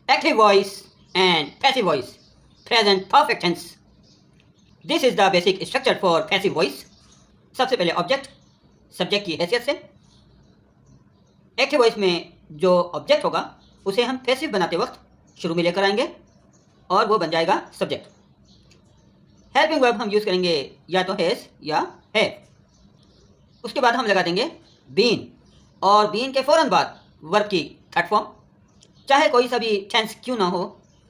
active voice and passive voice, present perfect tense. This is the basic structure for passive voice. सबसे पहले object, subject की हैसियत से। Active voice में जो ऑब्जेक्ट होगा उसे हम पैसिव बनाते वक्त शुरू में लेकर आएंगे और वो बन जाएगा सब्जेक्ट। हेल्पिंग वर्ब हम यूज़ करेंगे या तो हैज़ या है। उसके बाद हम लगा देंगे बीन, और बीन के फ़ौरन बाद वर्ब की थर्ड फॉर्म। चाहे कोई सा भी टेंस क्यों ना हो,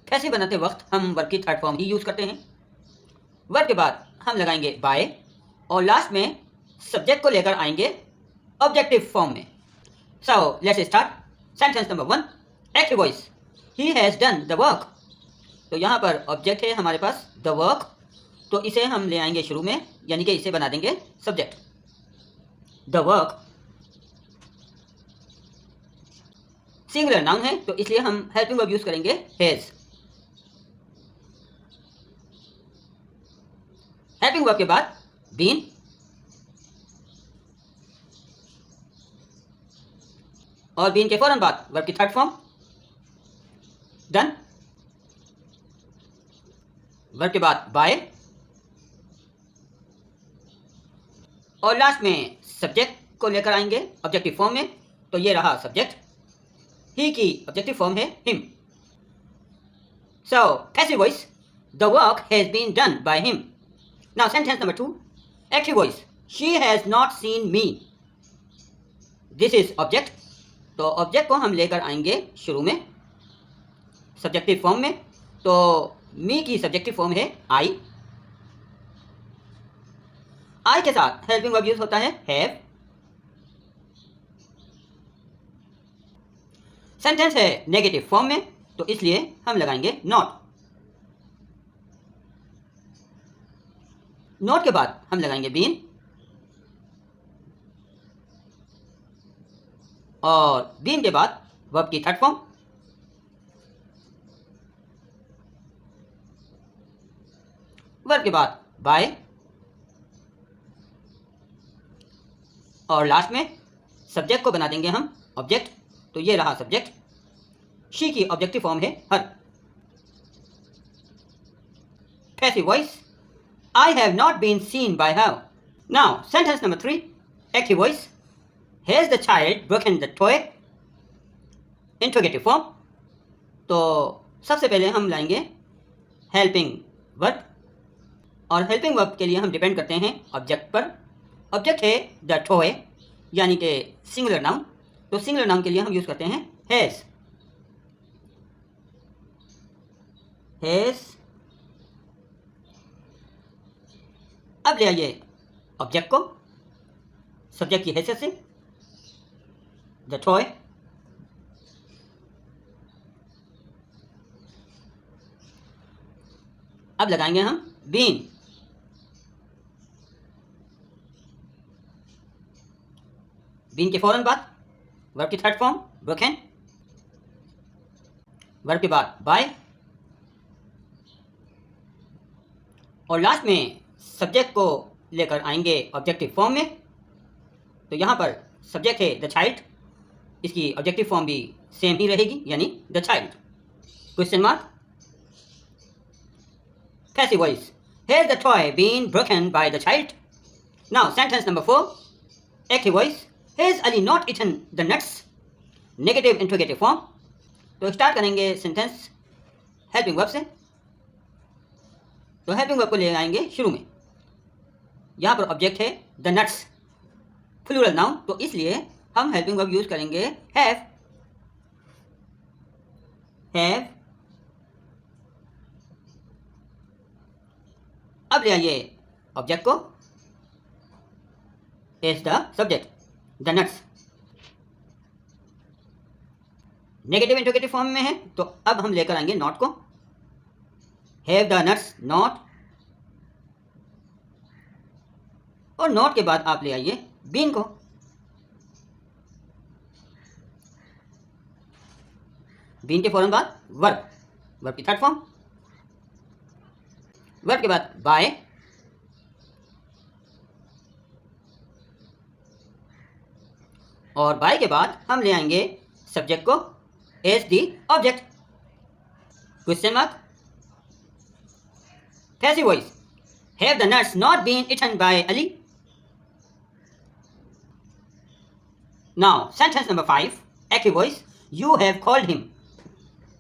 पैसिव बनाते वक्त हम वर्ब की थर्ड फॉर्म ही यूज़ करते हैं। वर्ब के बाद हम लगाएंगे बाय और लास्ट में सब्जेक्ट को लेकर आएंगे ऑब्जेक्टिव फॉर्म में। So let's start. Sentence number 1, active voice, he has done the work. तो यहाँ पर ऑब्जेक्ट है हमारे पास द वर्क, तो इसे हम ले आएंगे शुरू में, यानी कि इसे बना देंगे subject. The work singular noun है, तो इसलिए हम हेल्पिंग वर्ब यूज़ करेंगे हैज़। हेल्पिंग वर्ब के बाद बीन और बीन के फौरन बाद वर्ब की थर्ड फॉर्म डन। वर्ब के बाद बाय और लास्ट में सब्जेक्ट को लेकर आएंगे ऑब्जेक्टिव फॉर्म में, तो ये रहा सब्जेक्ट। ही की ऑब्जेक्टिव फॉर्म है him. So passive voice, the work has been done by him. Now sentence number 2, active voice, she has not seen me. This is object, तो ऑब्जेक्ट को हम लेकर आएंगे शुरू में सब्जेक्टिव फॉर्म में, तो मी की सब्जेक्टिव फॉर्म है आई। आई के साथ हेल्पिंग वर्ब यूज होता है हैव। सेंटेंस है नेगेटिव फॉर्म में, तो इसलिए हम लगाएंगे नॉट। नॉट के बाद हम लगाएंगे बीन और बीन के बाद वर्ब की थर्ड फॉर्म। वर्ब के बाद बाय और लास्ट में सब्जेक्ट को बना देंगे हम ऑब्जेक्ट, तो ये रहा सब्जेक्ट। शी की ऑब्जेक्टिव फॉर्म है her. Passive voice, I have not been seen by her. Now, sentence number 3, active voice, has the child broken the toy? Interrogative form. तो सबसे पहले हम लाएंगे हेल्पिंग वर्ब, और हेल्पिंग वर्ब के लिए हम डिपेंड करते हैं ऑब्जेक्ट पर। ऑब्जेक्ट है द टॉय, यानी कि सिंगुलर नाउन, तो सिंगुलर नाउन के लिए हम यूज़ करते हैं हैज़। हैज़। अब ले आइए ऑब्जेक्ट को सब्जेक्ट की हैसियत से, द टॉय। अब लगाएंगे हम बीन। बीन के फौरन बाद वर्ब की थर्ड फॉर्म ब्रोकन। वर्ब के बाद बाय और लास्ट में सब्जेक्ट को लेकर आएंगे ऑब्जेक्टिव फॉर्म में, तो यहाँ पर सब्जेक्ट है द चाइल्ड, इसकी ऑब्जेक्टिव फॉर्म भी सेम ही रहेगी, यानी the child. Question mark. Passive voice, has the toy been broken by the child? Now sentence number 4, active voice, has Ali not eaten the nuts? Negative interrogative form. तो start करेंगे sentence helping verb से, तो helping verb को ले आएंगे शुरू में। यहाँ पर ऑब्जेक्ट है द नट्स, प्लूरल नाउन, तो इसलिए हम हेल्पिंग वर्ब यूज करेंगे हैव। हैव। अब ले आइए ऑब्जेक्ट को as the subject, the nuts. Negative interrogative form में है, तो अब हम लेकर आएंगे नॉट को, हैव द नट्स नॉट, और नॉट के बाद आप ले आइए बीन को। बीन के फौरन बाद वर्ब, वर्ब की थर्ड फॉर्म। वर्ब के बाद बाय और बाय के बाद हम ले आएंगे सब्जेक्ट को as the object. Question mark. Passive voice, have the nuts not been eaten by Ali? Now sentence number 5, active voice, you have called him.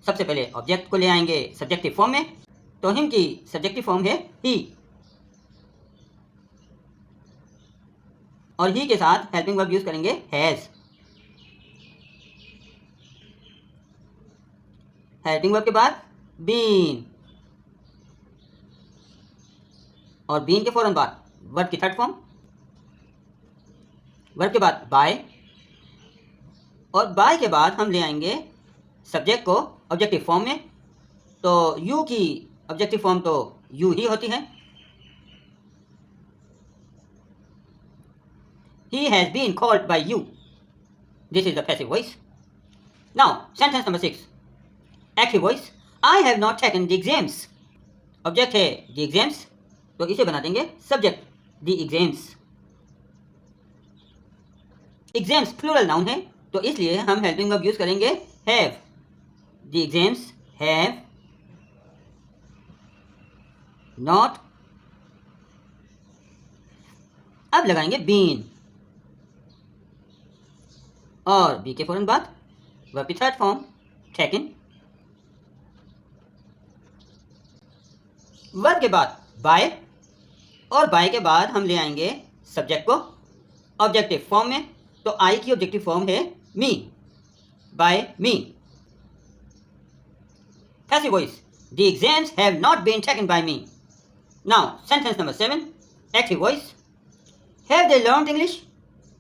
सबसे पहले ऑब्जेक्ट को ले आएंगे सब्जेक्टिव फॉर्म में, तो हिम की सब्जेक्टिव फॉर्म है ही, और ही के साथ हेल्पिंग वर्ब यूज करेंगे हैज। हेल्पिंग वर्ब के बाद बीन, और बीन के फौरन बाद वर्ब की थर्ड फॉर्म, वर्ब के बाद बाय, और बाय के बाद हम ले आएंगे सब्जेक्ट को ऑब्जेक्टिव फॉर्म में, तो यू की ऑब्जेक्टिव फॉर्म तो यू ही होती है। He has been called by you. This is the passive voice. Now, sentence number 6. Active voice. I have not taken the exams. Object है the exams, तो इसे बना देंगे subject the exams. Exams plural noun है, तो इसलिए हम helping verb use करेंगे have. The exams have not. अब लगाएंगे been, और बी के फौरन बाद वर्ब की थर्ड फॉर्म टेकन, वर्ब के बाद बाय, और बाय के बाद हम ले आएंगे सब्जेक्ट को ऑब्जेक्टिव फॉर्म में, तो आई की ऑब्जेक्टिव फॉर्म है me, by me. Passive voice, the exams have not been taken by me. Now sentence number 7, active voice, have they learned English?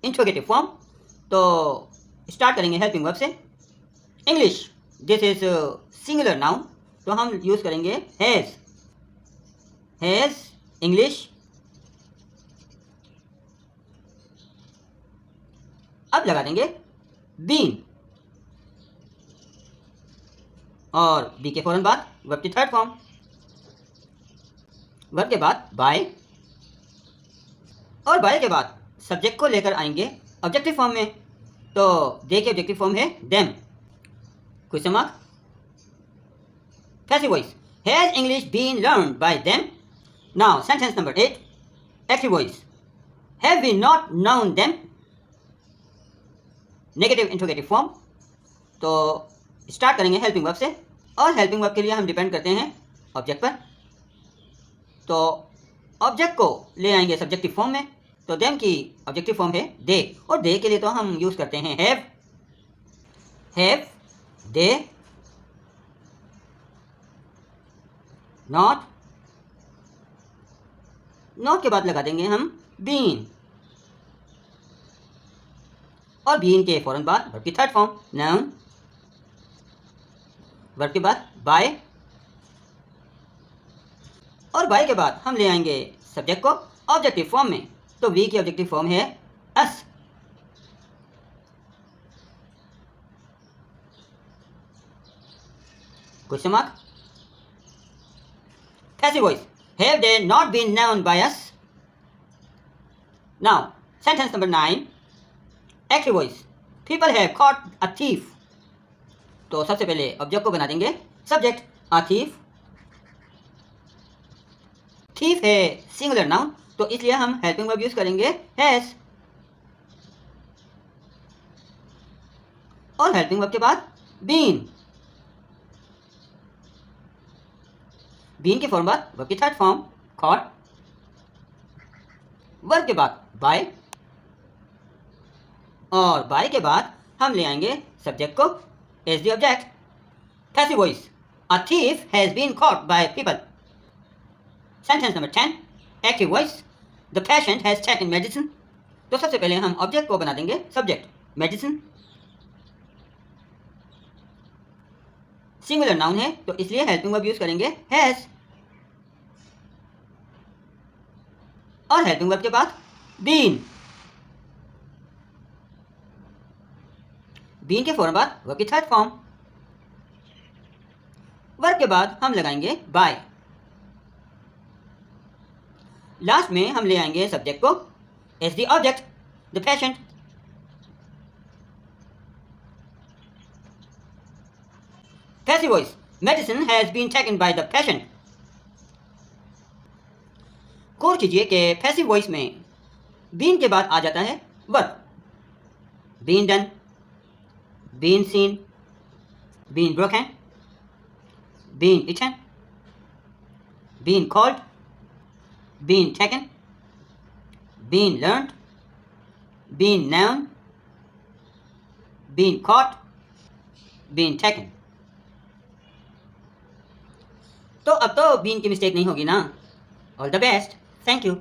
Interrogative form, तो स्टार्ट करेंगे हेल्पिंग वर्ब से। English, this is singular noun, तो हम use करेंगे has. Has English. अब लगा देंगे been, और बी के फौरन बाद वर्ब की थर्ड फॉर्म, वर्ब के बाद बाय, और बाय के बाद सब्जेक्ट को लेकर आएंगे ऑब्जेक्टिव फॉर्म में, तो दे के ऑब्जेक्टिव फॉर्म है them. Question mark. Passive voice, has English been learned by them? Now sentence number 8, active voice, have we not known them? Negative interrogative form, तो स्टार्ट करेंगे helping verb से, और helping verb के लिए हम depend करते हैं ऑब्जेक्ट पर, तो ऑब्जेक्ट को ले आएंगे सब्जेक्टिव फॉर्म में, तो देम की ऑब्जेक्टिव फॉर्म है दे, और दे के लिए तो हम यूज करते हैं हैव, दे, नॉट, नॉट के बाद लगा देंगे हम बीन, और बीन के फौरन बाद वर्ब की थर्ड फॉर्म नाउन, वर्ब के बाद बाय, और बाय के बाद हम ले आएंगे सब्जेक्ट को ऑब्जेक्टिव फॉर्म में, तो वी की ऑब्जेक्टिव फॉर्म है us. Question mark. Passive voice, have they not been known by us? Now sentence number 9, active voice, people have caught a thief, तो सबसे पहले ऑब्जेक्ट को बना देंगे सब्जेक्ट अ थीफ। थीफ है सिंगुलर नाउन, तो इसलिए हम हेल्पिंग वर्ब यूज करेंगे हैज, और हेल्पिंग वर्ब के बाद बीन, बीन के फॉर्म बाद वर्ब की थर्ड फॉर्म कॉट, वर्ब के बाद बाय, और बाय के बाद हम ले आएंगे सब्जेक्ट को as the object. Passive voice, a thief has been caught by people. Sentence number 10, active voice, the patient has taken medicine, तो सबसे पहले हम ऑब्जेक्ट को बना देंगे सब्जेक्ट मेडिसिन, सिंगुलर नाउन है, तो इसलिए हेल्पिंग वर्ब यूज करेंगे हैज, और हेल्पिंग वर्ब के बाद बीन, बीन के फौरन बाद वर्ब की थर्ड फॉर्म, वर्ब के बाद हम लगाएंगे बाय, लास्ट में हम ले आएंगे सब्जेक्ट को as the object the patient. Passive voice, medicine has been taken by the patient. गौर कीजिए कि पैसिव वॉइस में बीन के बाद आ जाता है verb. Been done, been seen, been broken, been eaten, been called, been taken, been learned, been known, been caught, been taken. तो अब तो बीन की मिस्टेक नहीं होगी ना। All the best, thank you.